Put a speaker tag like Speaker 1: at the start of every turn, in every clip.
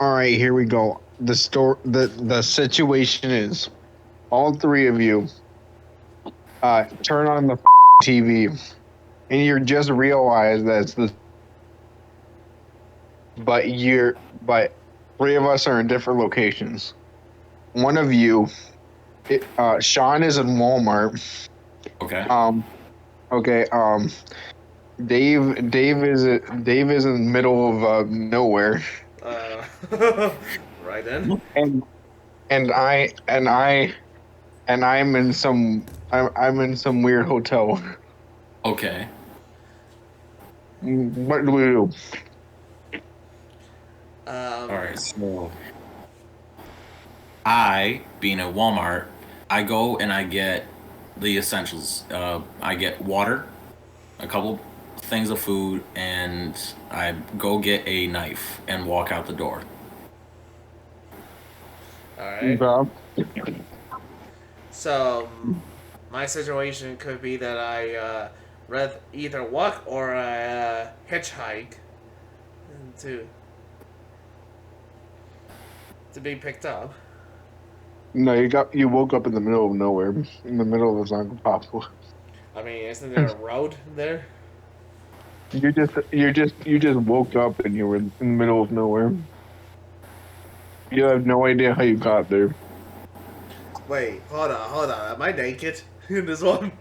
Speaker 1: All right, here we go. The situation is all three of you turn on the TV and you just realize that it's the but three of us are in different locations. One of you, Shawn is in Walmart.
Speaker 2: Okay.
Speaker 1: Okay. Dave is in the middle of nowhere,
Speaker 3: Uh, right then.
Speaker 1: and and I'm in I'm in some weird hotel.
Speaker 2: Okay.
Speaker 1: What do we do?
Speaker 2: All right. So I, being at Walmart, I go and I get the essentials. I get water, a couple things of food, and I go get a knife and walk out the door.
Speaker 3: All right.
Speaker 1: Bob?
Speaker 3: So my situation could be that I either walk or hitchhike to to be picked up.
Speaker 1: No, you woke up in the middle of nowhere, in the middle of a Zonkopopo.
Speaker 3: I mean, isn't there a road there?
Speaker 1: You just woke up and you were in the middle of nowhere. You have no idea how you got there.
Speaker 3: Wait, hold on. Am I naked in this one?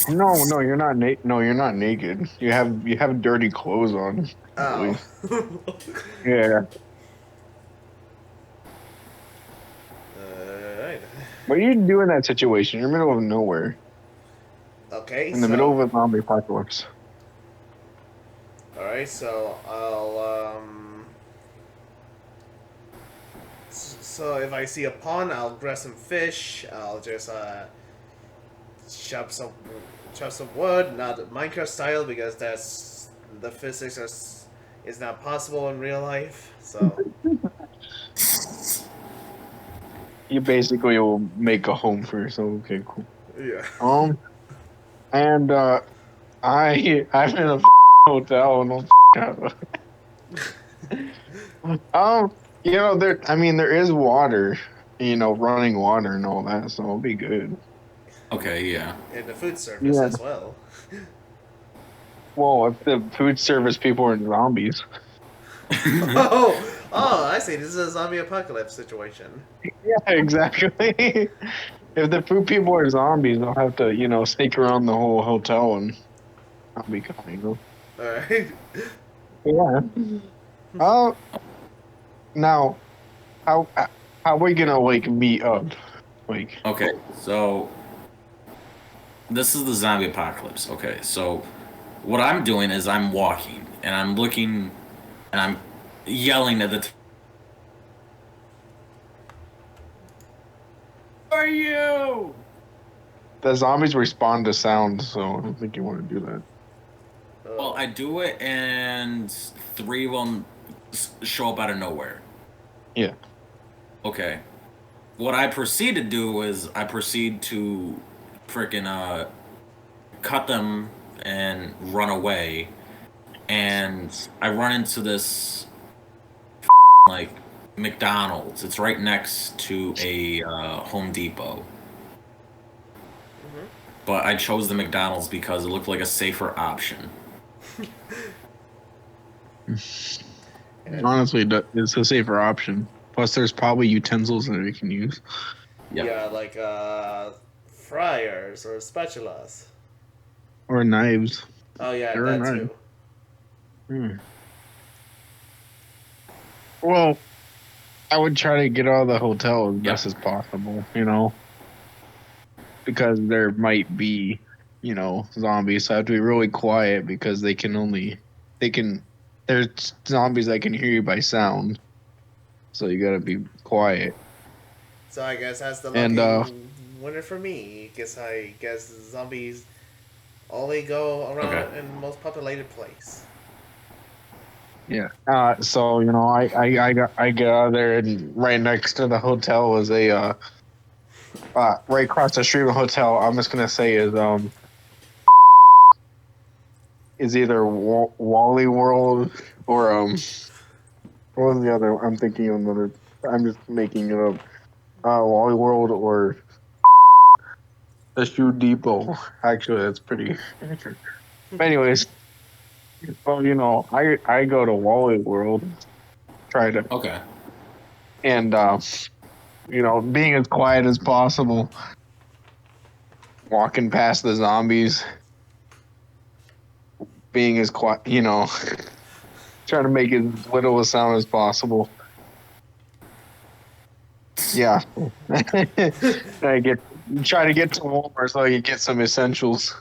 Speaker 1: No, you're not No, you're not naked. You have dirty clothes on. At
Speaker 3: Oh.
Speaker 1: least. Yeah.
Speaker 3: Alright.
Speaker 1: What do you do in that situation? You're in the middle of nowhere,
Speaker 3: Okay,
Speaker 1: in the middle of a zombie apocalypse.
Speaker 3: Alright, so I'll so if I see a pond, I'll grab some fish. I'll just chop some wood, not Minecraft style because that's the physics is not possible in real life. So
Speaker 1: You basically will make a home for yourself. Okay, cool.
Speaker 3: yeah.
Speaker 1: And I'm in a hotel and there is water, running water and all that, so it'll be good.
Speaker 2: Okay. Yeah.
Speaker 3: And the food service
Speaker 1: Yeah.
Speaker 3: as well.
Speaker 1: Well, if the food service people are zombies.
Speaker 3: oh, I see. This is a zombie apocalypse situation.
Speaker 1: Yeah, exactly. If the food people are zombies, they'll have to, snake around the whole hotel and not be kind.
Speaker 3: Alright.
Speaker 1: Yeah. Oh, now, how are we gonna meet up?
Speaker 2: Okay. So this is the zombie apocalypse. Okay. So what I'm doing is I'm walking and I'm looking and I'm yelling at the. Are you?
Speaker 1: The zombies respond to sound, so I don't think you want to do that.
Speaker 2: Well, I do it, and three of them show up out of nowhere.
Speaker 1: Yeah.
Speaker 2: Okay. What I proceed to do is I proceed to freaking cut them and run away, and I run into this like McDonald's. It's right next to a Home Depot. But I chose the McDonald's because it looked like a safer option.
Speaker 1: Honestly, it's a safer option. Plus, there's probably utensils that we can use.
Speaker 2: Yep.
Speaker 3: Yeah, like fryers or spatulas.
Speaker 1: Or knives.
Speaker 3: Oh yeah,
Speaker 1: There are
Speaker 3: that
Speaker 1: knives.
Speaker 3: too.
Speaker 1: Well, I would try to get out of the hotel as best as possible, because there might be, zombies. So I have to be really quiet because there's zombies that can hear you by sound. So you gotta be quiet.
Speaker 3: So I guess that's the
Speaker 1: And,
Speaker 3: lucky winner for me. I guess zombies only go around in the most populated place.
Speaker 1: Yeah. So I get out of there, and right next to the hotel is a right across the street from the hotel. I'm just gonna say is either Wally World or What was the other? I'm thinking of another. I'm just making it up. Wally World or the Shoe Depot. Actually, that's pretty. But anyways, well, I go to Wally World, try to,
Speaker 2: Okay.
Speaker 1: and being as quiet as possible, walking past the zombies, being as quiet, trying to make as little a sound as possible. Yeah. I try to get to Walmart so I can get some essentials.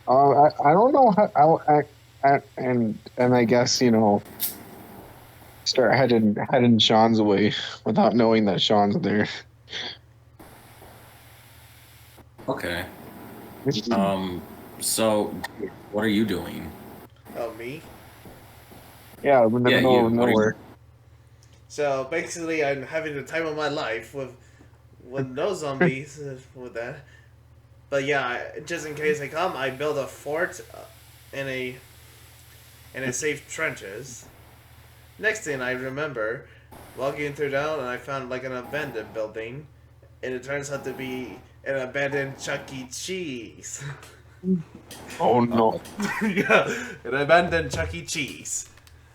Speaker 1: I don't know how and I guess start heading Sean's way without knowing that Sean's there.
Speaker 2: Okay. So, what are you doing?
Speaker 3: Oh, me?
Speaker 1: Yeah, we're in the
Speaker 2: Yeah,
Speaker 1: middle
Speaker 2: you.
Speaker 1: of
Speaker 2: What are you-
Speaker 1: nowhere.
Speaker 3: So basically, I'm having the time of my life with no zombies with that. But yeah, just in case they come, I build a fort in a safe trenches. Next thing I remember, walking through town, and I found like an abandoned building, and it turns out to be an abandoned Chuck E. Cheese.
Speaker 1: Oh no.
Speaker 3: Yeah, an abandoned Chuck E. Cheese.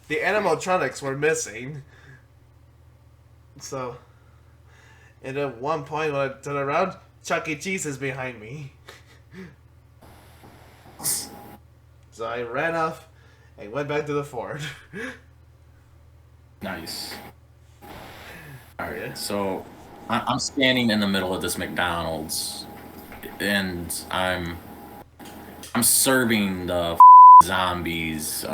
Speaker 3: The animatronics were missing. So, and at one point when I turn around, Chuck E. Cheese is behind me. So I ran off and went back to the fort.
Speaker 2: Nice. All right.
Speaker 3: Yeah.
Speaker 2: So, I'm standing in the middle of this McDonald's, and I'm serving the zombies.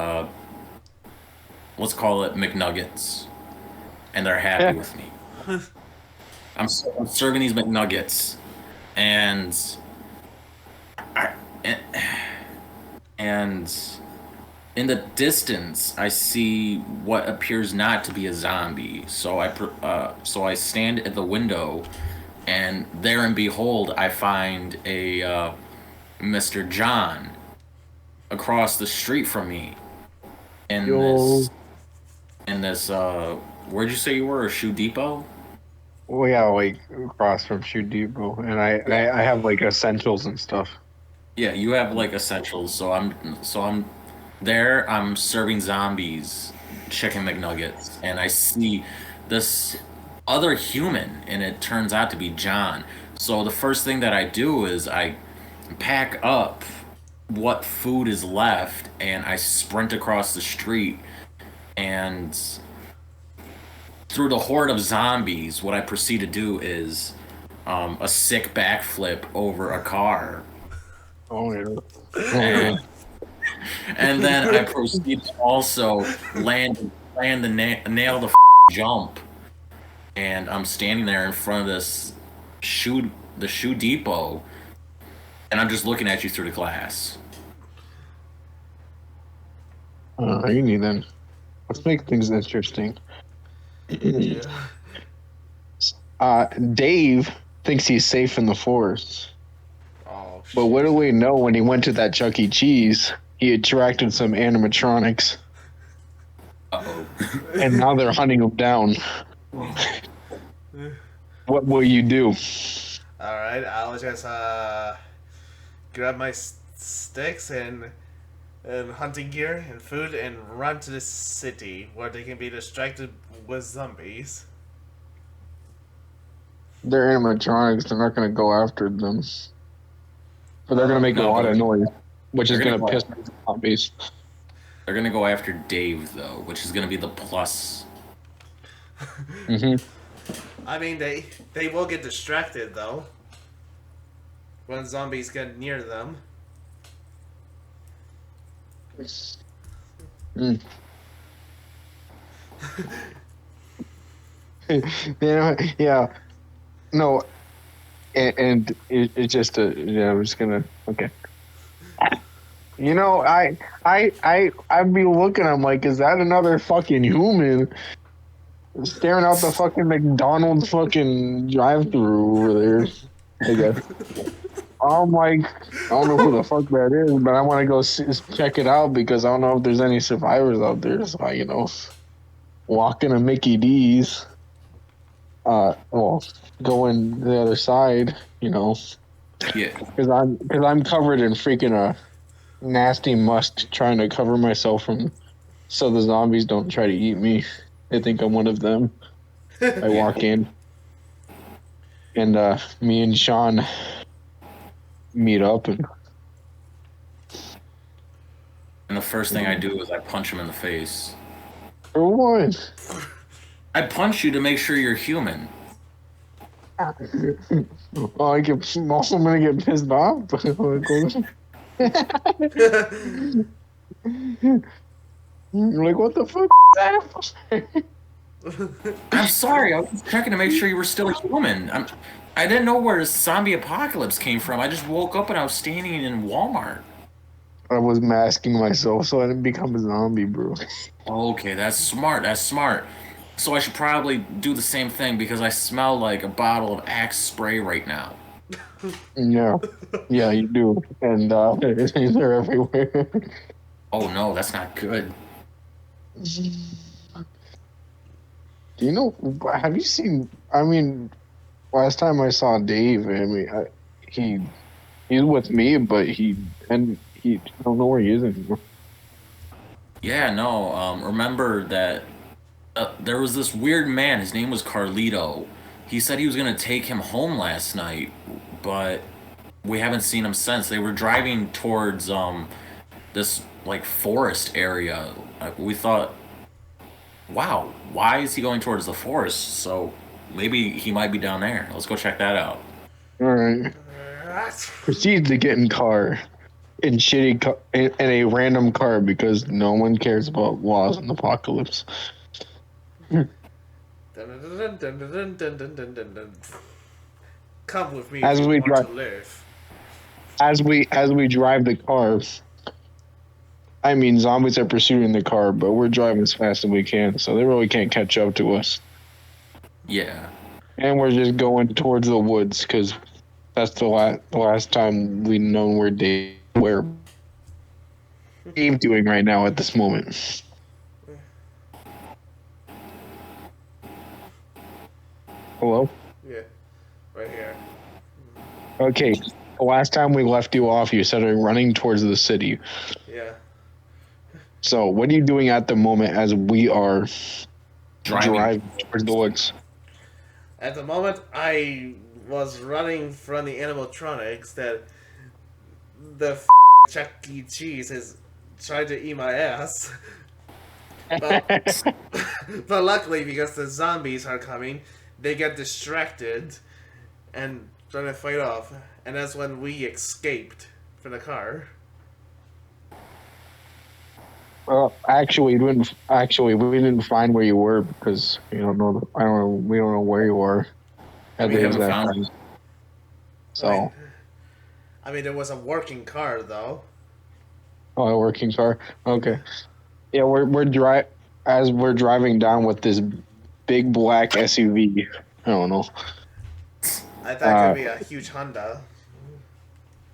Speaker 2: Let's call it McNuggets, and they're happy with me. I'm serving these McNuggets, and and in the distance, I see what appears not to be a zombie. So I stand at the window, and there and behold, I find a Mr. John across the street from me. In
Speaker 1: Yo.
Speaker 2: this where'd you say you were? A Shoe Depot?
Speaker 1: Well, yeah, like across from Shoe Depot, and I have like essentials and stuff.
Speaker 2: Yeah, you have like essentials. So I'm there. I'm serving zombies chicken McNuggets, and I see this other human, and it turns out to be John. So the first thing that I do is I pack up what food is left, and I sprint across the street, and through the horde of zombies, what I proceed to do is a sick backflip over a car.
Speaker 1: Oh yeah.
Speaker 2: And, and then I proceed to also nail the jump. And I'm standing there in front of the shoe depot, and I'm just looking at you through the glass.
Speaker 1: You need then. Let's make things interesting.
Speaker 3: Yeah.
Speaker 1: Dave thinks he's safe in the forest.
Speaker 3: Oh,
Speaker 1: But what do we know when he went to that Chuck E. Cheese? He attracted some animatronics,
Speaker 2: Uh-oh.
Speaker 1: and now they're hunting him down. What will you do?
Speaker 3: Alright, I'll just grab my sticks and hunting gear and food and run to the city where they can be distracted with zombies.
Speaker 1: They're animatronics. They're not going to go after them. But they're going to make a
Speaker 2: No,
Speaker 1: lot
Speaker 2: but
Speaker 1: of noise, which is
Speaker 2: they're
Speaker 1: going to
Speaker 2: gonna
Speaker 1: piss off the zombies.
Speaker 2: They're gonna go after Dave though, which is gonna be the plus.
Speaker 1: Hmm.
Speaker 3: I mean, they will get distracted though when zombies get near them.
Speaker 1: Mm. Yeah. No, and it's just I'm just gonna okay. I'd be looking. I'm like, is that another fucking human staring out the fucking McDonald's fucking drive-through over there? I guess. I'm like, I don't know who the fuck that is, but I want to go check it out because I don't know if there's any survivors out there. So walking to Mickey D's, well, going the other side,
Speaker 2: Yeah.
Speaker 1: because I'm covered in freaking nasty must trying to cover myself from so the zombies don't try to eat me. They think I'm one of them. I
Speaker 2: Yeah.
Speaker 1: walk in, and me and Shawn meet up, and
Speaker 2: And the first thing I do is I punch him in the face.
Speaker 1: for one.
Speaker 2: I punch you to make sure you're human.
Speaker 1: Oh, I'm also gonna get pissed off. You're like, what the fuck?
Speaker 2: I'm sorry. I was just checking to make sure you were still human. I didn't know where this zombie apocalypse came from. I just woke up and I was standing in Walmart.
Speaker 1: I was masking myself so I didn't become a zombie, bro.
Speaker 2: Okay, that's smart. That's smart. So I should probably do the same thing because I smell like a bottle of Axe spray right now.
Speaker 1: Yeah, yeah, you do, and they're everywhere.
Speaker 2: Oh no, that's not good.
Speaker 1: Do you know? Have you seen? I mean, last time I saw Dave, I mean, he's with me, but I don't know where he is anymore.
Speaker 2: Yeah, no. Remember that there was this weird man. His name was Carlito. He said he was gonna take him home last night, but we haven't seen him since. They were driving towards this like forest area. We thought, wow, why is he going towards the forest? So maybe he might be down there. Let's go check that out.
Speaker 1: All right. Proceeds to get in car, in a random car because no one cares about laws in the apocalypse.
Speaker 3: Come with me
Speaker 1: As
Speaker 3: if you
Speaker 1: we
Speaker 3: want
Speaker 1: drive-
Speaker 3: to live.
Speaker 1: As we drive the car, I mean, zombies are pursuing the car, but we're driving as fast as we can, so they really can't catch up to us.
Speaker 2: Yeah.
Speaker 1: And we're just going towards the woods because that's the last time we know where Dave doing right now at this moment. Hello?
Speaker 3: Yeah, right here.
Speaker 1: Okay. The last time we left you off, you said you're running towards the city.
Speaker 3: Yeah.
Speaker 1: So, what are you doing at the moment as we are
Speaker 2: Driving.
Speaker 1: towards the woods?
Speaker 3: At the moment, I was running from the animatronics that the Chuck E. Cheese is trying to eat my ass. But, but luckily, because the zombies are coming, they get distracted and trying to fight off. And that's when we escaped from the car.
Speaker 1: Well, actually, we didn't find where you were because we don't know where you are at
Speaker 2: We
Speaker 1: the
Speaker 2: haven't
Speaker 1: exact
Speaker 2: found
Speaker 1: time.
Speaker 2: it.
Speaker 1: So,
Speaker 3: Right. I mean, there was a working car, though.
Speaker 1: oh, a working car. Okay. Yeah, as we're driving down with this big black SUV. I don't know.
Speaker 3: I thought it could be a huge Honda.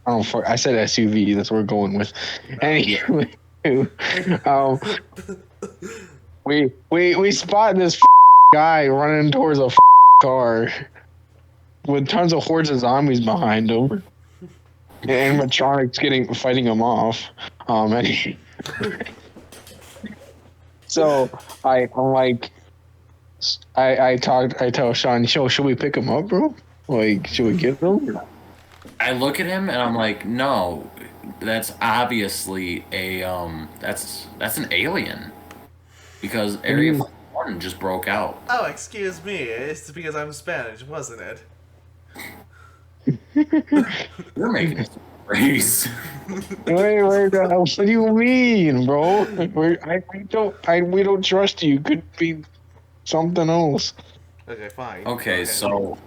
Speaker 1: I don't. I said SUV. That's what we're going with. Anyway, we spot this guy running towards a car with tons of hordes of zombies behind him, and animatronics fighting him off. So I'm like, I tell Shawn, should we pick him up, bro? Like, should we get him?
Speaker 2: I look at him and I'm like, no, that's obviously a that's an alien, because Area 51 just broke out.
Speaker 3: Oh, excuse me. It's because I'm Spanish, wasn't it?
Speaker 2: You're making a race.
Speaker 1: Wait, what do you mean, bro? We don't trust you. Could be something else.
Speaker 3: Okay, fine.
Speaker 2: Okay, so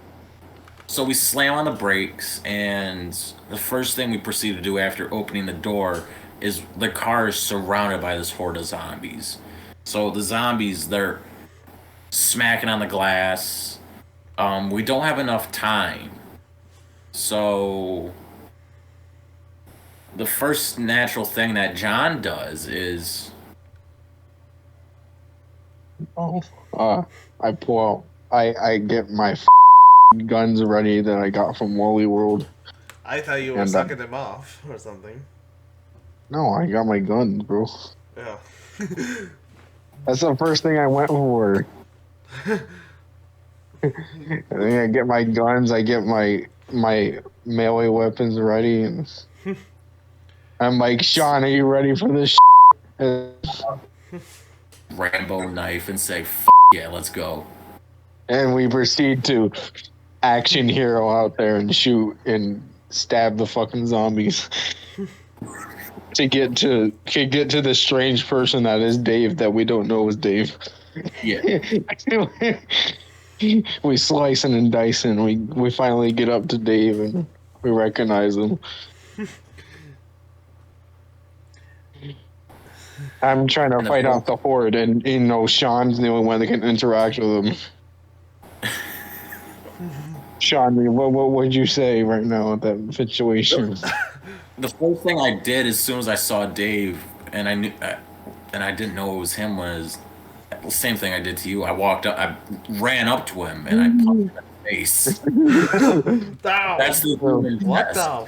Speaker 2: we slam on the brakes, and the first thing we proceed to do after opening the door is the car is surrounded by this horde of zombies. So the zombies, they're smacking on the glass. We don't have enough time. So the first natural thing that John does is
Speaker 1: Oh. I pull out. I get my guns ready that I got from Wally World,
Speaker 3: I thought you were
Speaker 1: and
Speaker 3: sucking them off or something.
Speaker 1: no, I got my guns, bro.
Speaker 3: Yeah.
Speaker 1: That's the first thing I went for. I think I get my guns. I get my melee weapons ready, and I'm like, Shawn, are you ready for this?
Speaker 2: Rambo knife and say, yeah, let's go.
Speaker 1: And we proceed to action hero out there and shoot and stab the fucking zombies to get to the strange person that is Dave that we don't know is Dave.
Speaker 2: Yeah.
Speaker 1: We slicing and dicing. We finally get up to Dave and we recognize him. I'm trying to fight off the horde, and Shawn's the only one that can interact with him. Shawn, what would you say right now at that situation?
Speaker 2: The first thing I did as soon as I saw Dave, and I knew, and I didn't know it was him, was the same thing I did to you. I walked up, I ran up to him, and I punched him in the face. That's the
Speaker 3: what the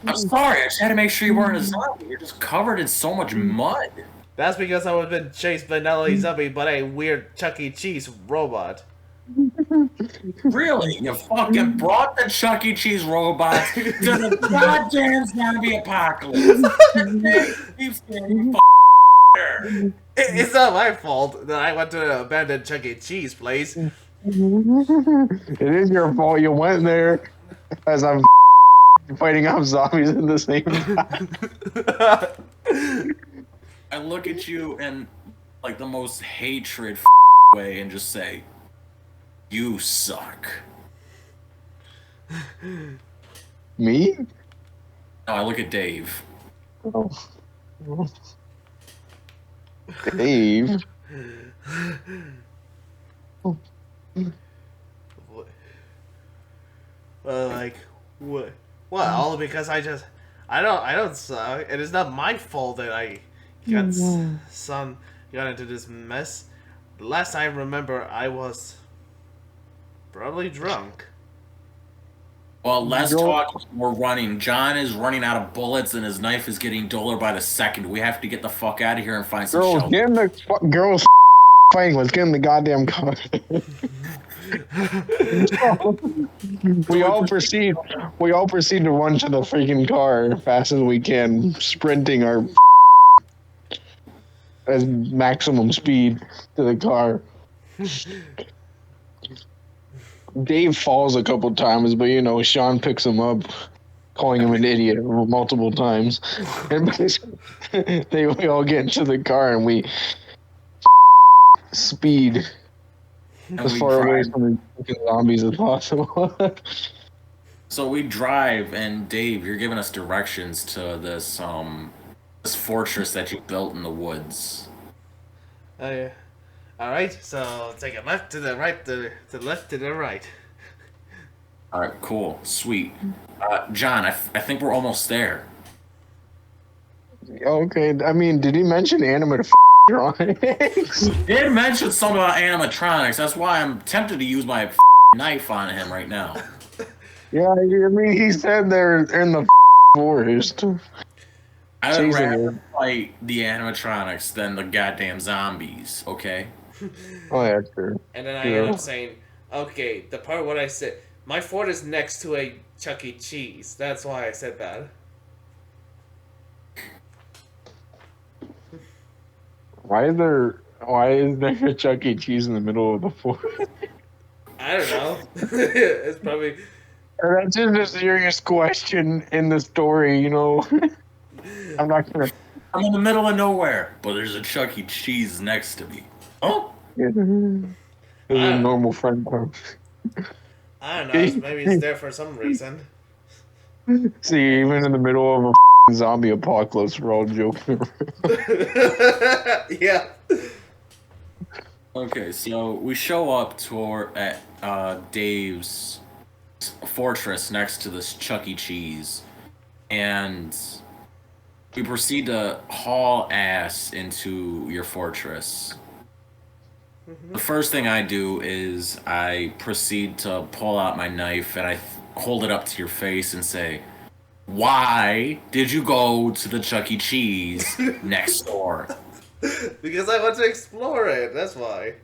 Speaker 2: I'm sorry, I just had to make sure you weren't a zombie. You're just covered in so much mud.
Speaker 3: That's because I was being chased by not only zombie, but a weird Chuck E. Cheese robot.
Speaker 2: Really? You fucking brought the Chuck E. Cheese robot to the goddamn zombie apocalypse. Keeps getting
Speaker 3: It's not my fault that I went to an abandoned Chuck E. Cheese place.
Speaker 1: It is your fault. You went there as I'm fighting off zombies at the same time.
Speaker 2: I look at you in like the most hatred way and just say, "You suck."
Speaker 1: Me?
Speaker 2: No, I look at Dave.
Speaker 1: Oh. Dave?
Speaker 3: Well, like, what? Well, because I don't suck. It is not my fault that I got got into this mess. The last I remember, I was probably drunk.
Speaker 2: Well, less talk, we're running. John is running out of bullets and his knife is getting duller by the second. We have to get the fuck out of here and find some shelter.
Speaker 1: Get in the girls fighting. Let's get in the goddamn car. we all proceed to run to the freaking car as fast as we can, sprinting our as maximum speed to the car. Dave falls a couple times, but Shawn picks him up, calling him an idiot multiple times. And we all get into the car and we speed as far away from the zombies as possible.
Speaker 2: So we drive, and Dave, you're giving us directions to this fortress that you built in the woods.
Speaker 3: Oh yeah. All right. So take a left to the right, to the left to the right.
Speaker 2: All right, cool, sweet. John, I think we're almost there.
Speaker 1: Okay. I mean, did he mention animatronics?
Speaker 2: He did mention something about animatronics. That's why I'm tempted to use my knife on him right now.
Speaker 1: Yeah, I mean, he said they're in the forest.
Speaker 2: I would rather fight the animatronics than the goddamn zombies, okay?
Speaker 1: Oh, yeah, sure.
Speaker 3: And then I end up saying, okay, the part where I said, my fort is next to a Chuck E. Cheese. That's why I said that.
Speaker 1: Why is there a Chuck E. Cheese in the middle of the forest?
Speaker 3: I don't know. It's probably...
Speaker 1: That's just a serious question in the story, I'm not gonna...
Speaker 2: I'm in the middle of nowhere, but there's a Chuck E. Cheese next to me. Oh?
Speaker 1: There's a normal friend comes.
Speaker 3: I don't know. Maybe it's there for some reason.
Speaker 1: See, even in the middle of a zombie apocalypse, we're all joking around.
Speaker 3: Yeah.
Speaker 2: Okay, so we show up at Dave's fortress next to this Chuck E. Cheese. and we proceed to haul ass into your fortress. The first thing I do is I proceed to pull out my knife and I hold it up to your face and say, "Why did you go to the Chuck E. Cheese next door?"
Speaker 3: Because I want to explore it. That's why.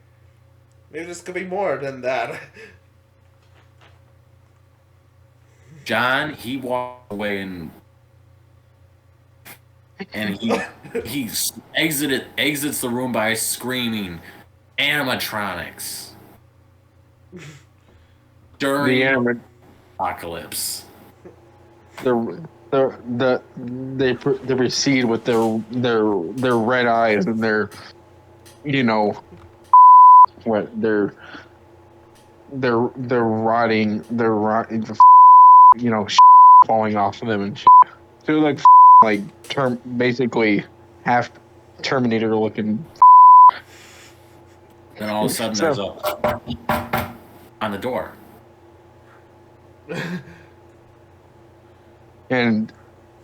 Speaker 3: Maybe this could be more than that.
Speaker 2: John, he walked away and he exits the room by screaming animatronics
Speaker 1: The
Speaker 2: during
Speaker 1: anima-
Speaker 2: apocalypse.
Speaker 1: they proceed with their red eyes and their, you know, what they're rotting, you know, falling off of them and shit. So like basically half Terminator looking.
Speaker 2: Then all of a sudden there's a on the door.
Speaker 1: And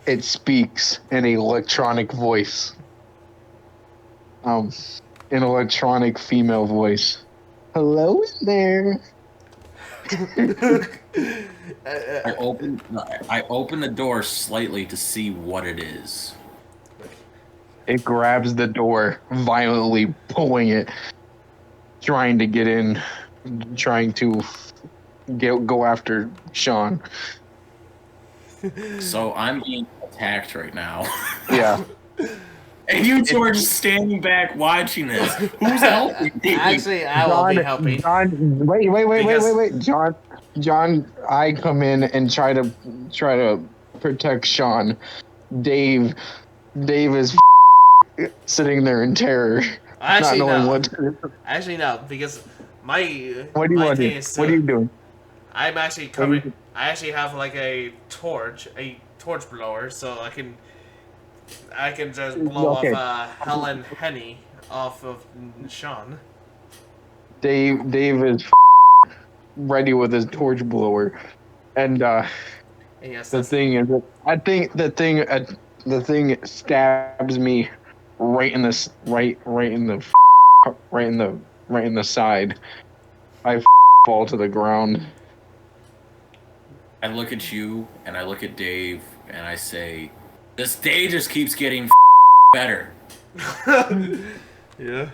Speaker 1: it speaks in an electronic voice. An electronic female voice. Hello in there.
Speaker 2: I open the door slightly to see what it is.
Speaker 1: It grabs the door, violently pulling it, trying to get in, trying to go after Shawn.
Speaker 2: So I'm being attacked right now.
Speaker 1: Yeah.
Speaker 2: And you two are just standing back watching this. Who's helping me?
Speaker 3: Actually, I will be helping.
Speaker 1: John, wait. John, I come in and try to protect Shawn. Dave is sitting there in terror,
Speaker 3: Actually,
Speaker 1: not knowing
Speaker 3: no.
Speaker 1: what to do.
Speaker 3: Actually, no, because my
Speaker 1: What do you
Speaker 3: my
Speaker 1: want to
Speaker 3: thing
Speaker 1: do?
Speaker 3: is
Speaker 1: What are you doing?
Speaker 3: I'm actually
Speaker 1: What are you
Speaker 3: covering. I actually have like a torch blower, so I can just blow
Speaker 1: Okay.
Speaker 3: off Helen Henny off of Shawn.
Speaker 1: Dave is ready with his torch blower, and
Speaker 3: And yes,
Speaker 1: the
Speaker 3: that's,
Speaker 1: thing is, I think the thing stabs me right in the side. I fall to the ground.
Speaker 2: I look at you and I look at Dave and I say, "This day just keeps getting better."
Speaker 3: yeah.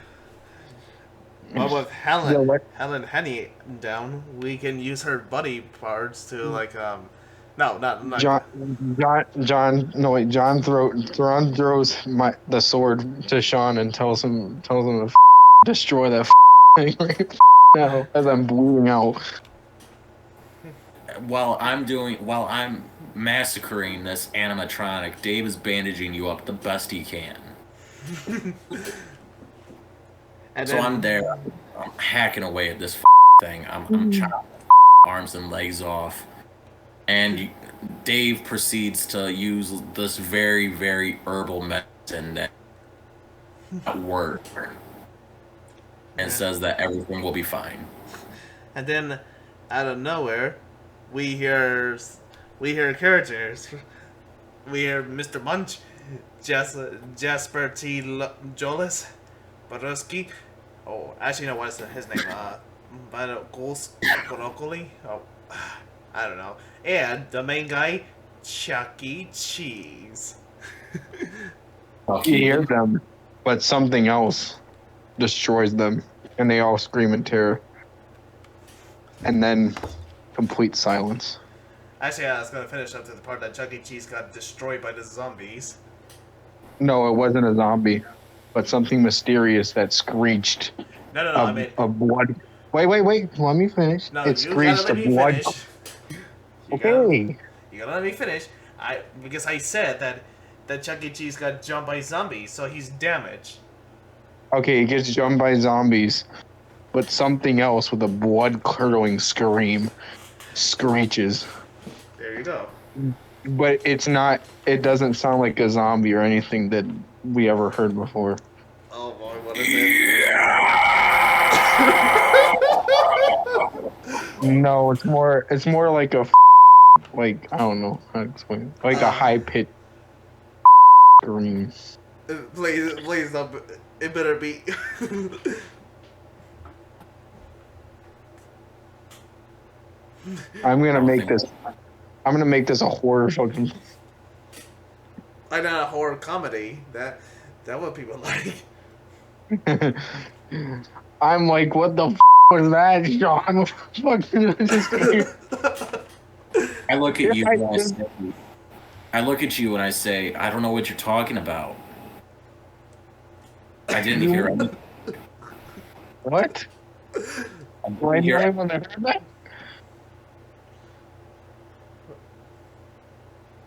Speaker 3: But with
Speaker 1: Yeah, what?
Speaker 3: Helen Henny down, we can use her body parts to like no, not
Speaker 1: John throws the sword to Shawn and tells him to destroy that thing right now as I'm bleeding out.
Speaker 2: While I'm massacring this animatronic, Dave is bandaging you up the best he can.
Speaker 3: and
Speaker 2: So
Speaker 3: then,
Speaker 2: I'm there, I'm hacking away at this thing. I'm chopping arms and legs off, and Dave proceeds to use this very, very herbal medicine that works, and says that everything will be fine.
Speaker 3: And then, out of nowhere, we hear characters. We hear Mr. Munch, Jasper T. Jolis, Baruski. Oh, actually, no, what's his name? Broccoli. Oh, I don't know. And the main guy, Chuck E. Cheese.
Speaker 1: You hear them, but something else destroys them, and they all scream in terror. And then complete silence.
Speaker 3: Actually, I was gonna finish up to the part that Chuck E. Cheese got destroyed by the zombies.
Speaker 1: No, it wasn't a zombie, but something mysterious that screeched
Speaker 3: No, I mean,
Speaker 1: of blood. Wait. Let me finish.
Speaker 3: no,
Speaker 1: It
Speaker 3: you gotta
Speaker 1: screeched
Speaker 3: let
Speaker 1: of
Speaker 3: me
Speaker 1: blood.
Speaker 3: finish.
Speaker 1: Okay.
Speaker 3: You gotta let me finish. Because I said that Chuck E. Cheese got jumped by zombies, so he's damaged.
Speaker 1: Okay, he gets jumped by zombies, but something else with a blood-curdling scream screeches.
Speaker 3: There you go.
Speaker 1: But it's not. It doesn't sound like a zombie or anything that we ever heard before.
Speaker 3: Oh boy, what is it?
Speaker 1: No, it's more like a like I don't know how to explain it. Like a high pitched scream.
Speaker 3: Please don't. It better be.
Speaker 1: I'm gonna
Speaker 2: don't
Speaker 1: make
Speaker 2: think-
Speaker 1: this. I'm gonna make this a horror fucking.
Speaker 3: Like not a horror comedy. That what people like.
Speaker 1: I'm like, what the was that, Shawn? Fucking just
Speaker 2: I look at you
Speaker 1: Yeah,
Speaker 2: and I look at you and I say, I don't know what you're talking about. I didn't hear anything.
Speaker 1: What?
Speaker 2: I
Speaker 1: Why
Speaker 2: didn't
Speaker 1: did
Speaker 2: hear
Speaker 1: anyone heard that?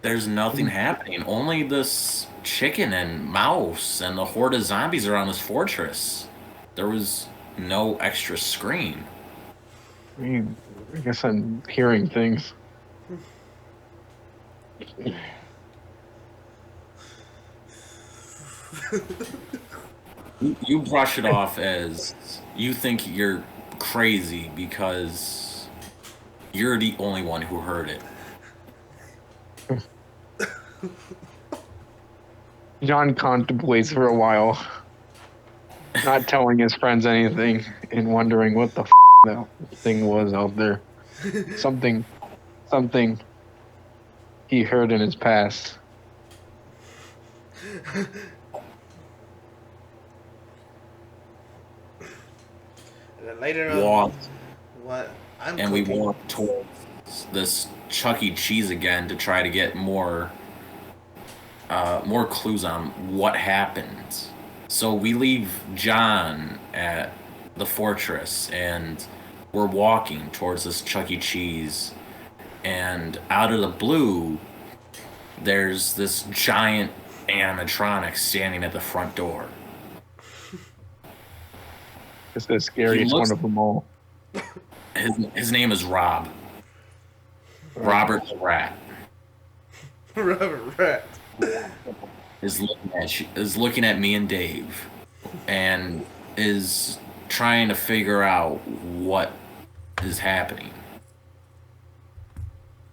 Speaker 2: There's nothing happening. Only this chicken and mouse and the horde of zombies around this fortress. There was no extra screen.
Speaker 1: I mean, I guess I'm hearing things.
Speaker 2: You brush it off as you think you're crazy because you're the only one who heard it.
Speaker 1: John contemplates for a while, not telling his friends anything and wondering what the that thing was out there. Something he heard in his past.
Speaker 3: And then later on,
Speaker 2: Walked,
Speaker 3: what I'm
Speaker 2: and we
Speaker 3: cooking.
Speaker 2: walked towards this Chuck E. Cheese again to try to get more clues on what happened. So we leave John at the fortress, and we're walking towards this Chuck E. Cheese, and out of the blue, there's this giant animatronic standing at the front door.
Speaker 1: It's the scariest
Speaker 2: looks-
Speaker 1: one of them all.
Speaker 2: His name is Rob. Robert the Rat
Speaker 3: Robert Rat.
Speaker 2: is looking at me and Dave, and is trying to figure out what is happening.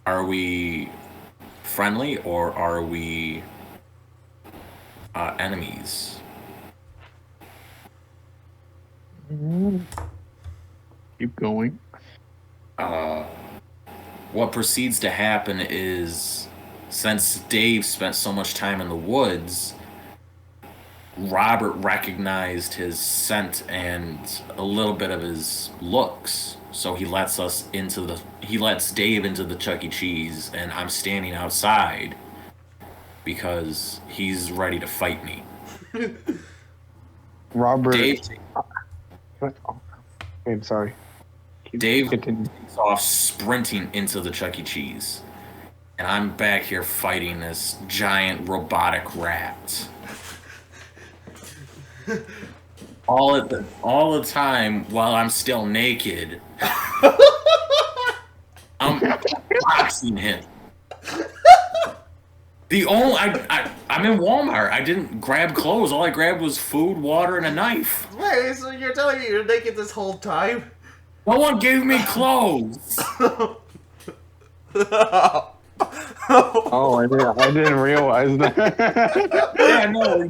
Speaker 2: Are we friendly or are we enemies?
Speaker 1: Keep going.
Speaker 2: What proceeds to happen is, since Dave spent so much time in the woods, Robert recognized his scent and a little bit of his looks. So he lets Dave into the Chuck E. Cheese, and I'm standing outside because he's ready to fight me.
Speaker 1: Robert.
Speaker 2: Dave
Speaker 1: I'm sorry.
Speaker 2: Dave
Speaker 1: Continue.
Speaker 2: takes off sprinting into the Chuck E. Cheese, and I'm back here fighting this giant robotic rat. All the time while I'm still naked, I'm boxing him. I'm in Walmart. I didn't grab clothes. All I grabbed was food, water, and a knife.
Speaker 3: Wait, so you're telling me you're naked this whole time?
Speaker 2: No one gave me clothes.
Speaker 1: Oh, I didn't realize that.
Speaker 2: Yeah, no.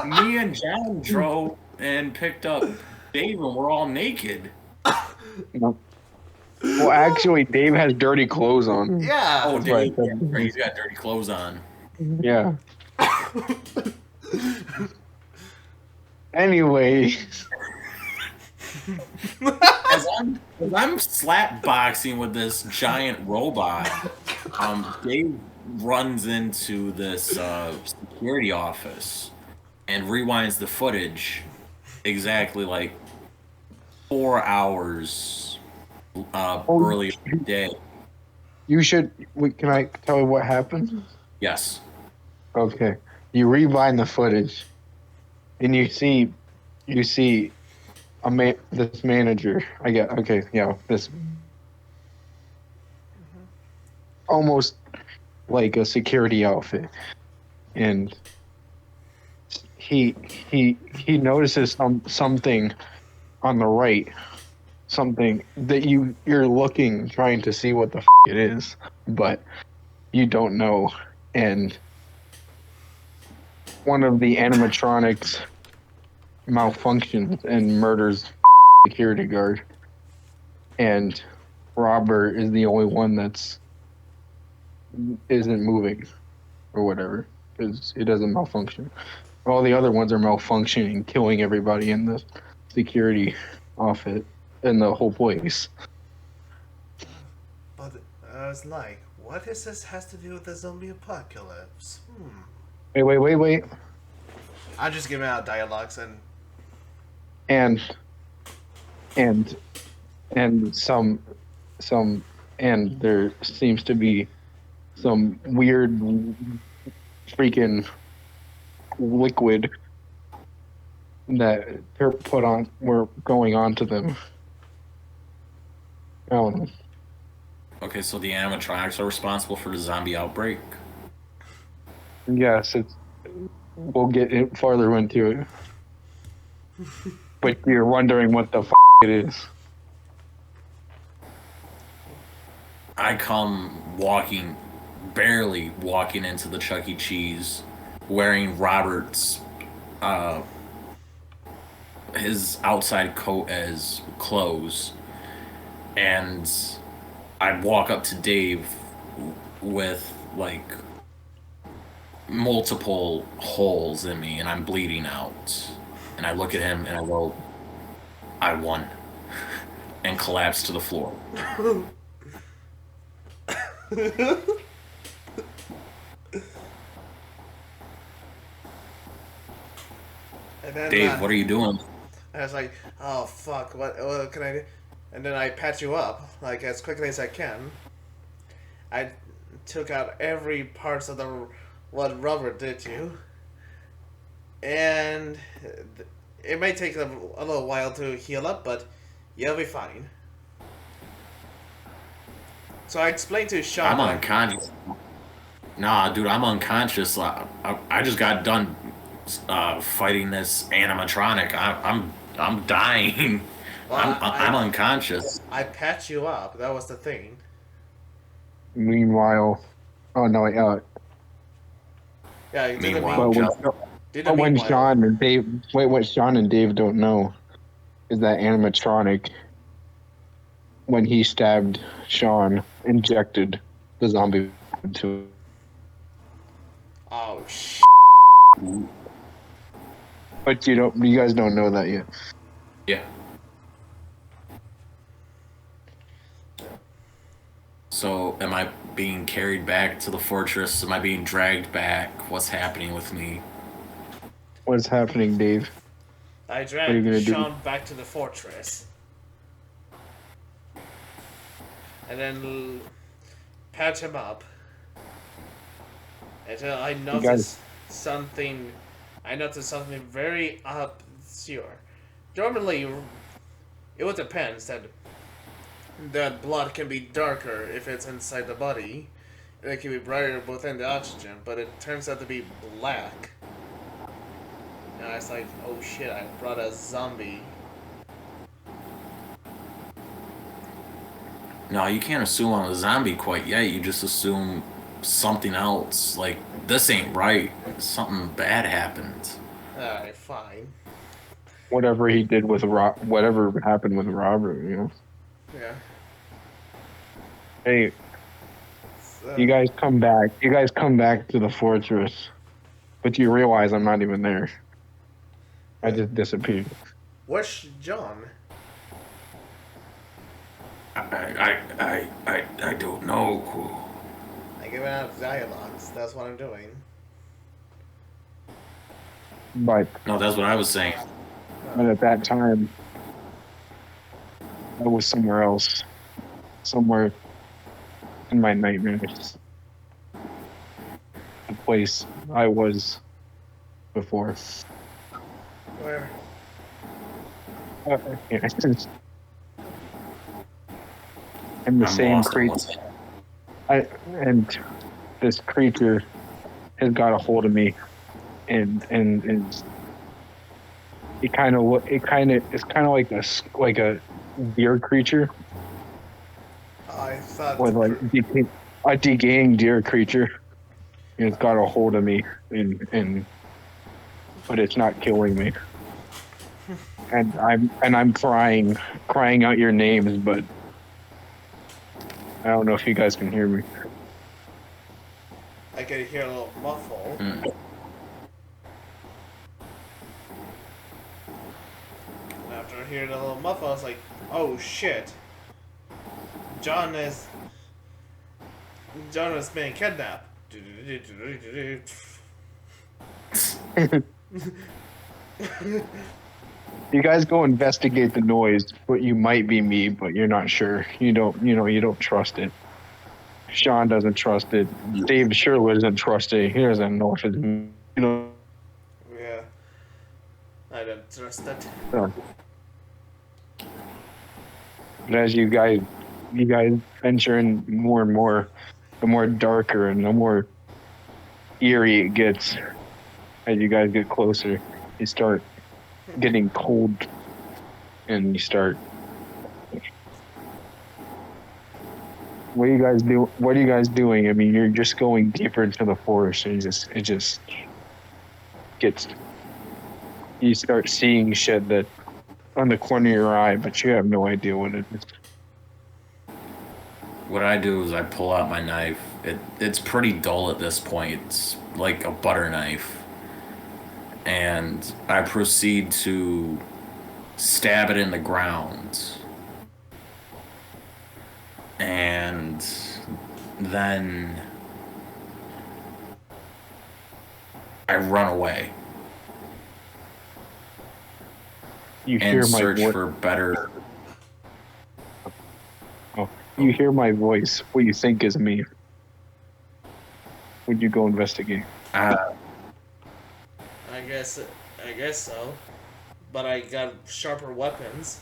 Speaker 2: Me and John drove and picked up Dave, and we're all naked.
Speaker 1: No. Well, actually, Dave has dirty clothes on.
Speaker 3: Yeah.
Speaker 2: Oh,
Speaker 1: right.
Speaker 2: Dave, yeah, he's got dirty clothes on.
Speaker 1: Yeah. Anyway,
Speaker 2: As I'm slap boxing with this giant robot, Dave runs into this security office and rewinds the footage exactly like 4 hours earlier in the day.
Speaker 1: you should. Can I tell you what happened?
Speaker 2: Yes.
Speaker 1: Okay. You rewind the footage, and you see this manager. This almost like a security outfit, and he notices something on the right, something that you're looking, trying to see what the it is, but you don't know. And one of the animatronics malfunctions and murders security guard. And Robert is the only one isn't moving or whatever, because it doesn't malfunction. All the other ones are malfunctioning, killing everybody in the security outfit in the whole place.
Speaker 3: But I was like, what is this has to do with the zombie apocalypse?
Speaker 1: Wait.
Speaker 3: I'm just giving out dialogues
Speaker 1: And some and there seems to be some weird freaking liquid that were going on to them. I don't know.
Speaker 2: Okay, so the animatronics are responsible for the zombie outbreak.
Speaker 1: Yes, we'll get farther into it. But you're wondering what the it is.
Speaker 2: I come barely walking into the Chuck E. Cheese, wearing Robert's, his outside coat as clothes, and I walk up to Dave with like multiple holes in me, and I'm bleeding out, and I look at him and I go, "I won," and collapse to the floor.
Speaker 3: And then,
Speaker 2: Dave, what are you doing?
Speaker 3: I was like, oh fuck, what can I do? And then I patch you up, like, as quickly as I can. I took out every parts of what Robert did to you. And it may take a little while to heal up, but you'll be fine. So I explained to Shawn.
Speaker 2: I'm unconscious. Nah, dude, I'm unconscious. I just got done fighting this animatronic. I'm dying.
Speaker 3: Well,
Speaker 2: I'm unconscious.
Speaker 3: I patched you up. That was the thing.
Speaker 1: Meanwhile, oh no,
Speaker 3: Yeah, you did
Speaker 2: Meanwhile,
Speaker 1: when Shawn and Dave, what Shawn and Dave don't know is that animatronic, when he stabbed Shawn, injected the zombie into him.
Speaker 3: Oh shit.
Speaker 1: But you guys don't know that yet.
Speaker 2: Yeah. So, am I being carried back to the fortress? Am I being dragged back? What's happening with me?
Speaker 1: What's happening, Dave?
Speaker 3: I
Speaker 1: are you gonna
Speaker 3: dragged
Speaker 1: do?
Speaker 3: Shawn back to the fortress. And then patch him up. Until I noticed something. I noticed something very obscure. Normally, it would depend that blood can be darker if it's inside the body, and it can be brighter within the oxygen, but it turns out to be black. And I was like, oh shit, I brought a zombie.
Speaker 2: No, you can't assume I'm a zombie quite yet. You just assume something else. Like, this ain't right. Something bad happened.
Speaker 3: Alright, fine.
Speaker 1: Whatever he did with whatever happened with Robert, you know.
Speaker 3: Yeah.
Speaker 1: Hey,
Speaker 3: So,
Speaker 1: you guys come back. You guys come back to the fortress, but you realize I'm not even there. I just disappeared.
Speaker 3: where's John?
Speaker 2: I don't know.
Speaker 3: I give out dialogues. That's what I'm doing.
Speaker 1: But
Speaker 2: No, that's what I was saying.
Speaker 1: at that time, I was somewhere else, somewhere in my nightmares. The place I was before.
Speaker 3: Where?
Speaker 1: And the
Speaker 2: I'm
Speaker 1: same
Speaker 2: lost on
Speaker 1: creature.
Speaker 2: what's-
Speaker 1: And this creature has got a hold of me, and it's kind of like deer creature,
Speaker 3: I thought.
Speaker 1: or like a decaying deer creature. And it's got a hold of me, and but it's not killing me. And I'm crying out your names, but I don't know if you guys can hear me.
Speaker 3: I could hear a little muffle.
Speaker 2: Mm.
Speaker 3: And after hearing a little muffle, I was like, "Oh shit! John is being kidnapped."
Speaker 1: You guys go investigate the noise, but you might be me, but you're not sure. You don't trust it. Shawn doesn't trust it. Dave surely doesn't trust it. He doesn't know if it's
Speaker 3: Yeah, I don't trust it.
Speaker 1: But as you guys venture in more and more, the more darker and the more eerie it gets. As you guys get closer, you start getting cold, and you start. What are you guys do? What are you guys doing? I mean, you're just going deeper into the forest, and it just gets. You start seeing shit that on the corner of your eye, but you have no idea what it is.
Speaker 2: What I do is I pull out my knife. It's pretty dull at this point. It's like a butter knife. And I proceed to stab it in the ground. And then I run away
Speaker 1: You
Speaker 2: and
Speaker 1: hear my
Speaker 2: search
Speaker 1: voice.
Speaker 2: for better.
Speaker 1: Oh, you hear my voice. What you think is me? Would you go investigate?
Speaker 3: I guess so, but I got sharper weapons.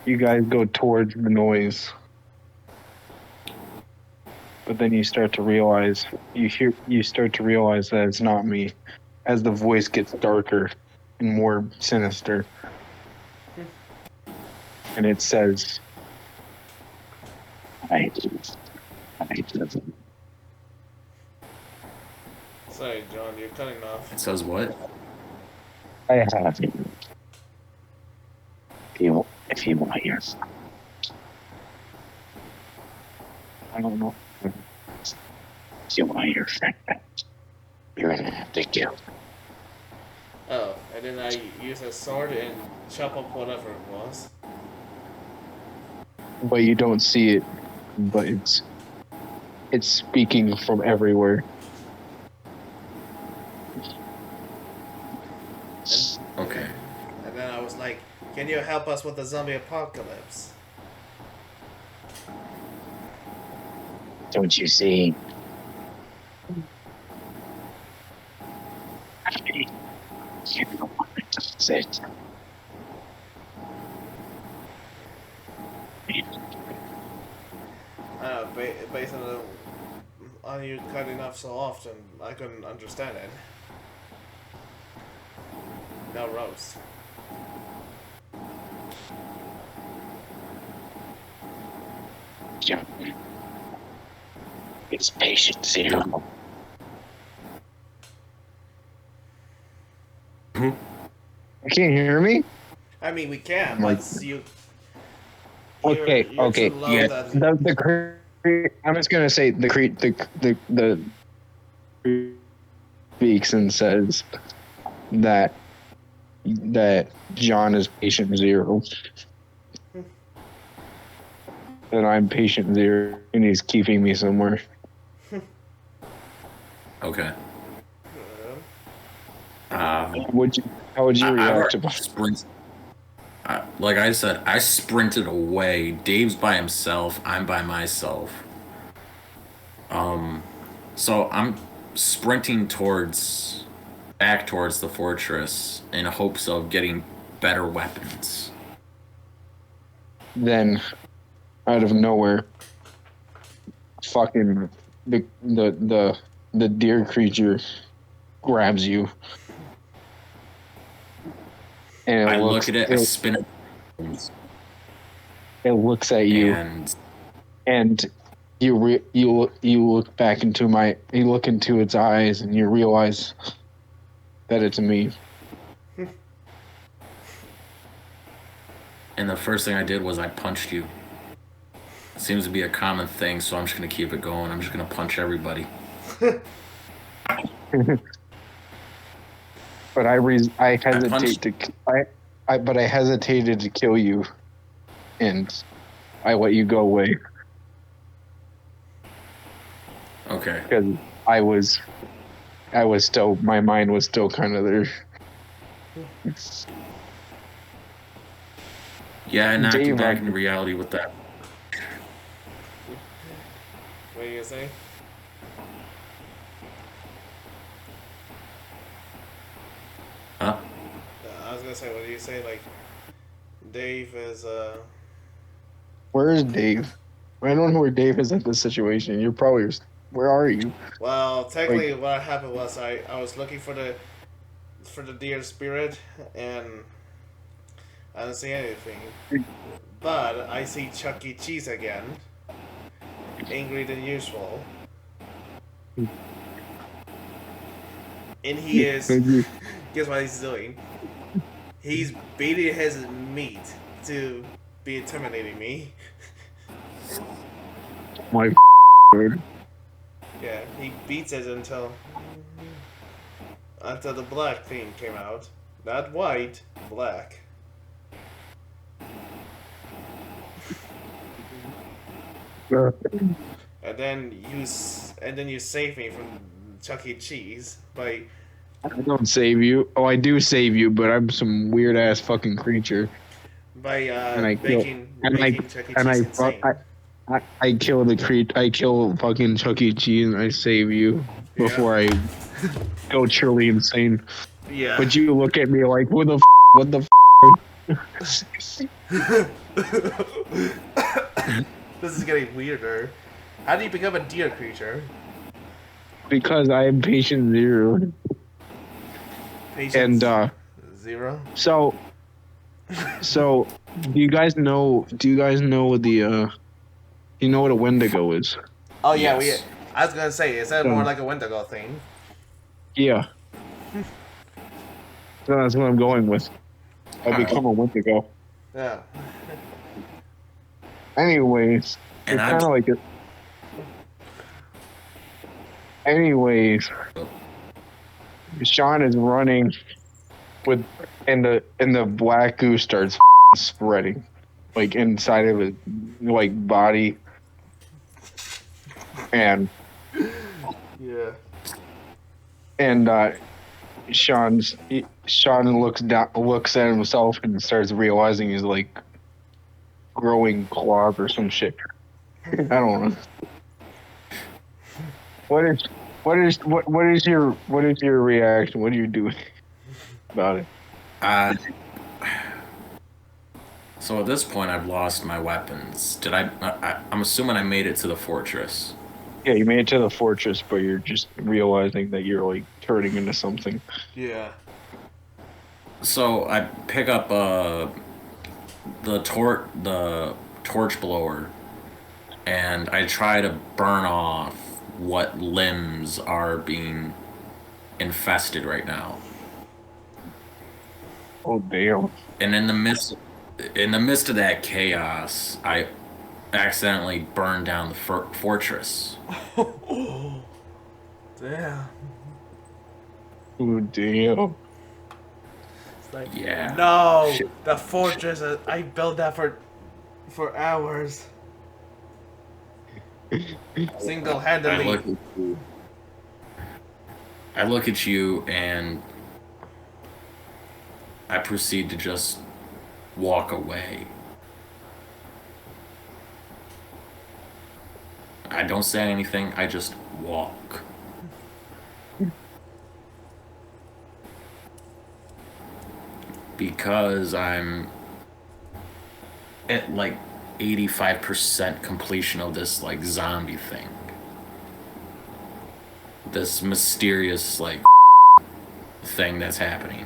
Speaker 1: You guys go towards the noise, but then you start to realize that it's not me, as the voice gets darker and more sinister, and it says, "I
Speaker 3: Sorry, John, you're cutting off.
Speaker 2: It says what?
Speaker 1: have you. If you want yours, I don't know. If you want your friend, you're gonna have to kill."
Speaker 3: Oh, and then I use a sword and chop up whatever it was.
Speaker 1: But you don't see it. But it's speaking from everywhere.
Speaker 2: Okay.
Speaker 3: And then I was like, "Can you help us with the zombie apocalypse?"
Speaker 1: Don't you see? You don't want to sit.
Speaker 3: Based on you cutting off so often, I couldn't understand it. No roast.
Speaker 1: It's patient zero. You can't hear me?
Speaker 3: I mean, we can,
Speaker 1: Like-
Speaker 3: but you.
Speaker 1: Okay,
Speaker 3: you're
Speaker 1: okay.
Speaker 3: too low
Speaker 2: Yeah.
Speaker 3: that-
Speaker 1: I'm just gonna say the speaks and says that John is patient zero. And I'm patient zero, and he's keeping me somewhere.
Speaker 2: Okay.
Speaker 3: Uh,
Speaker 1: How would you react to
Speaker 2: like I said, I sprinted away. Dave's by himself. I'm by myself. So I'm sprinting back towards the fortress in hopes of getting better weapons.
Speaker 1: Then, out of nowhere, fucking the deer creature grabs you and
Speaker 2: I look at it, I spin it,
Speaker 1: it looks at you,
Speaker 2: and
Speaker 1: you look back into you look into its eyes, and you realize that it's me.
Speaker 2: and the first thing I did was I punched you. It seems to be a common thing, so I'm just gonna keep it going. I'm just gonna punch everybody.
Speaker 1: But I hesitated to kill you, and I let you go away
Speaker 2: Okay.
Speaker 1: because my mind was still kind of there.
Speaker 2: Yeah, I knocked you
Speaker 1: Dave,
Speaker 2: back into reality with that.
Speaker 3: What are you gonna say?
Speaker 2: Huh?
Speaker 3: I was gonna say, what do you say? Like, Dave is
Speaker 1: Where is Dave? I don't know where Dave is in this situation. You're probably. Where are you?
Speaker 3: Well, technically, what happened was I was looking for the deer spirit, and I didn't see anything. But I see Chuck E. Cheese again, angry than usual, and he is. Guess what he's doing? He's beating his meat to be intimidating me.
Speaker 1: My word.
Speaker 3: Yeah, he beats it until the black thing came out. Not white, black. And then you save me from Chuck E. Cheese by.
Speaker 1: I don't save you. Oh, I do save you, but I'm some weird ass fucking creature.
Speaker 3: By
Speaker 1: making
Speaker 3: Chuck E. Cheese insane.
Speaker 1: I kill I kill fucking Chuck E. Cheese, and I save you before I go truly insane.
Speaker 3: Yeah.
Speaker 1: But you look at me like, what the
Speaker 3: This is getting weirder. How do you become a deer creature?
Speaker 1: Because I am patient zero.
Speaker 3: Patience
Speaker 1: And
Speaker 3: zero.
Speaker 1: So do you guys know the you know what a Wendigo is?
Speaker 3: Oh yeah,
Speaker 2: Yes.
Speaker 3: I was gonna say, is that more like a Wendigo thing?
Speaker 1: Yeah. So that's what I'm going with. I become a Wendigo.
Speaker 3: Yeah.
Speaker 1: Anyways,
Speaker 2: And
Speaker 1: it's
Speaker 2: I'm-
Speaker 1: kind of like it. Anyways, Shawn is running and the black goo starts spreading, like inside of his body, and
Speaker 3: Yeah.
Speaker 1: Shawn looks at himself and starts realizing he's like growing claws or some shit. I don't know. What is your reaction? What are you doing about it?
Speaker 2: So at this point, I've lost my weapons. I'm assuming I made it to the fortress.
Speaker 1: Yeah, you made it to the fortress, but you're just realizing that you're like turning into something.
Speaker 3: Yeah.
Speaker 2: So I pick up the torch blower, and I try to burn off what limbs are being infested right now.
Speaker 1: Oh damn!
Speaker 2: And in the midst of that chaos, I accidentally burned down the fortress.
Speaker 3: Damn.
Speaker 1: Oh damn!
Speaker 3: It's like,
Speaker 2: Yeah.
Speaker 3: no,
Speaker 2: Shit.
Speaker 3: the fortress. I built that for hours. Single-handedly.
Speaker 2: I look at you and I proceed to just walk away. I don't say anything, I just walk. Because I'm at like 85% completion of this like zombie thing. This mysterious like thing that's happening.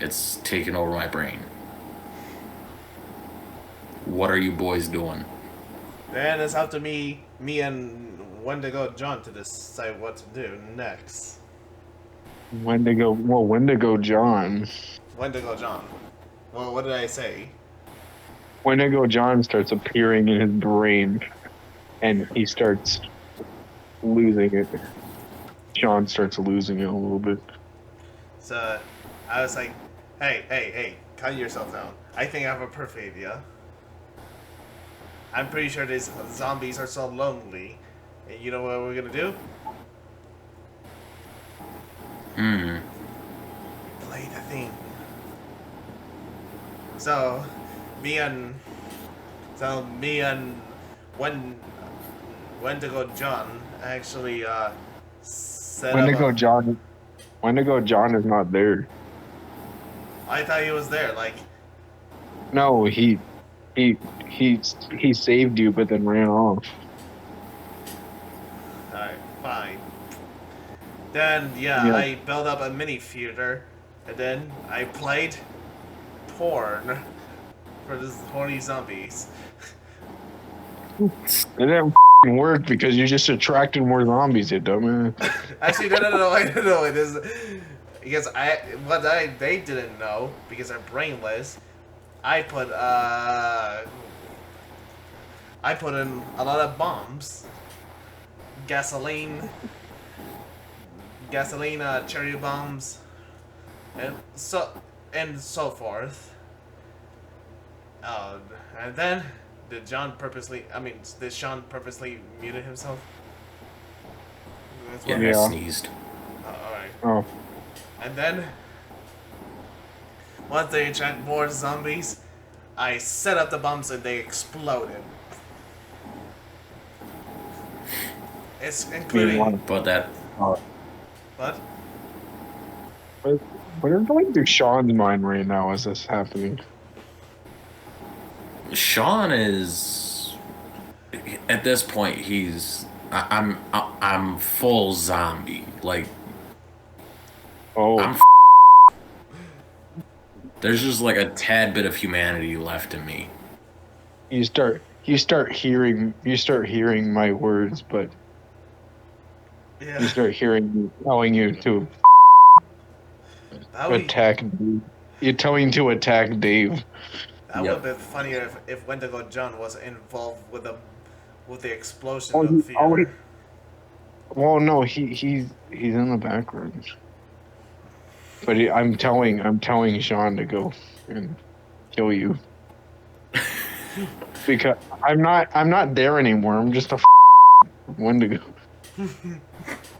Speaker 2: It's taking over my brain. What are you boys doing?
Speaker 3: Then it's up to me and Wendigo John to decide what to do next.
Speaker 1: Wendigo John.
Speaker 3: Wendigo John. Well, what did I say?
Speaker 1: Wendigo John starts appearing in his brain, and he starts losing it. Shawn starts losing it a little bit.
Speaker 3: So I was like, hey, calm yourself down. I think I have a perfect idea. I'm pretty sure these zombies are so lonely. And you know what we're gonna do? Play the thing. So me and Wendigo John actually set
Speaker 1: Wendigo
Speaker 3: up.
Speaker 1: Wendigo John is not there.
Speaker 3: I thought he was there. Like,
Speaker 1: No, he saved you, but then ran off.
Speaker 3: alright, fine. Then
Speaker 1: Yeah.
Speaker 3: I built up a mini theater, and then I played porn for this horny zombies.
Speaker 1: It didn't work because you just attracted more zombies, you dumbass.
Speaker 3: Actually, no, I don't know it is because they didn't know because they're brainless. I put in a lot of bombs, gasoline, cherry bombs, and so forth. And then did Shawn purposely muted himself? That's
Speaker 2: Yeah,
Speaker 3: what-
Speaker 2: I
Speaker 1: Yeah.
Speaker 2: sneezed.
Speaker 3: Alright.
Speaker 1: Oh,
Speaker 3: And then, once they attract more zombies, I set up the bombs and they exploded. It's including.
Speaker 2: But that
Speaker 3: What?
Speaker 1: what is going through Shawn's mind right now as this happening?
Speaker 2: Shawn is at this point I'm full zombie. Like
Speaker 1: Oh,
Speaker 2: I'm there's just like a tad bit of humanity left in me.
Speaker 1: you start hearing my words, but you
Speaker 3: Yeah.
Speaker 1: start hearing me telling you to
Speaker 3: That would
Speaker 1: attack. You're telling to attack Dave.
Speaker 3: would have been funnier if Wendigo John was involved with the explosion
Speaker 1: Oh,
Speaker 3: of the theater.
Speaker 1: Well, no, he's in the background. But I'm telling Shawn to go and kill you because I'm not there anymore. I'm just a Wendigo.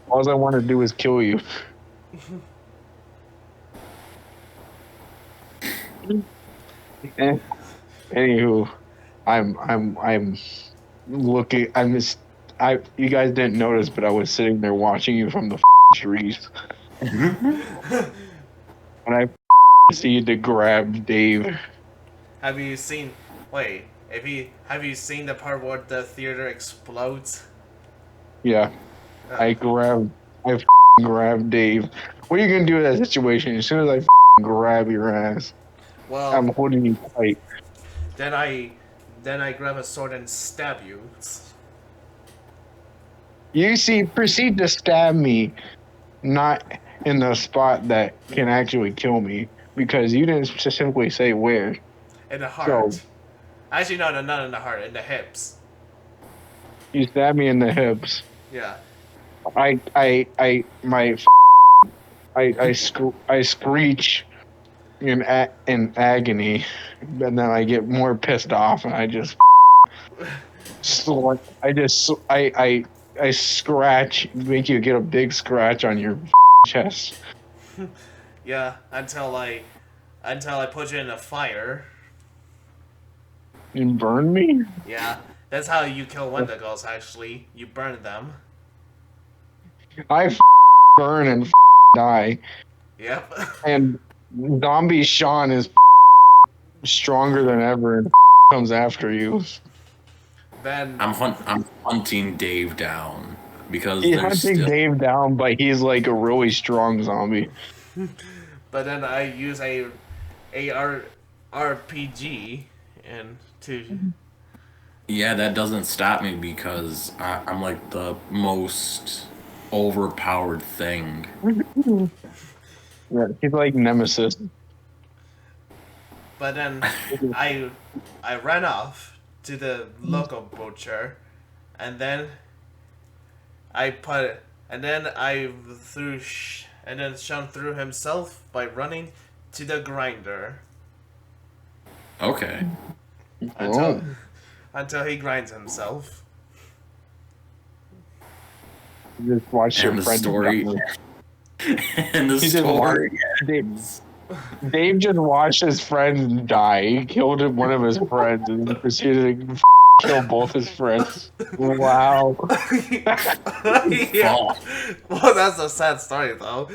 Speaker 1: All I want to do is kill you. Anywho, I'm looking. You guys didn't notice, but I was sitting there watching you from the trees, and I proceeded to grab Dave.
Speaker 3: Have you seen? Wait, have you seen the part where the theater explodes?
Speaker 1: Yeah, I grabbed Dave. What are you gonna do in that situation? As soon as I grab your ass,
Speaker 3: Well,
Speaker 1: I'm holding you tight.
Speaker 3: then I grab a sword and stab you.
Speaker 1: Proceed to stab me, not in the spot that can actually kill me, because you didn't specifically say where.
Speaker 3: In the heart.
Speaker 1: So-
Speaker 3: Actually, no, not in the heart. In the hips.
Speaker 1: You stab me in the hips.
Speaker 3: Yeah.
Speaker 1: I screech in agony, and then I get more pissed off, and I just I scratch, make you get a big scratch on your chest.
Speaker 3: Yeah, until I put you in a fire.
Speaker 1: You burn me?
Speaker 3: Yeah, that's how you kill Wendigos. Actually, you burn them.
Speaker 1: I burn and die,
Speaker 3: Yep.
Speaker 1: and zombie Shawn is stronger than ever and comes after you.
Speaker 3: Then
Speaker 2: I'm hunting Dave down because
Speaker 1: He's
Speaker 2: there's
Speaker 1: hunting
Speaker 2: still
Speaker 1: Dave down, but he's like a really strong zombie.
Speaker 3: but then I use RPG and to.
Speaker 2: Yeah, that doesn't stop me because I'm like the most overpowered thing.
Speaker 1: Yeah, he's like Nemesis.
Speaker 3: But then I ran off to the local butcher, and then I put and then I threw and then Shawn threw himself by running to the grinder
Speaker 2: Okay.
Speaker 3: until
Speaker 1: Oh.
Speaker 3: until he grinds himself.
Speaker 1: You just watch your
Speaker 2: And the
Speaker 1: friend
Speaker 2: story.
Speaker 1: die.
Speaker 2: And the
Speaker 1: He just
Speaker 2: story.
Speaker 1: Dave just watched his friend die. He killed one of his friends and then proceeded to kill both his friends. Wow.
Speaker 3: Yeah. Well, that's a sad story though.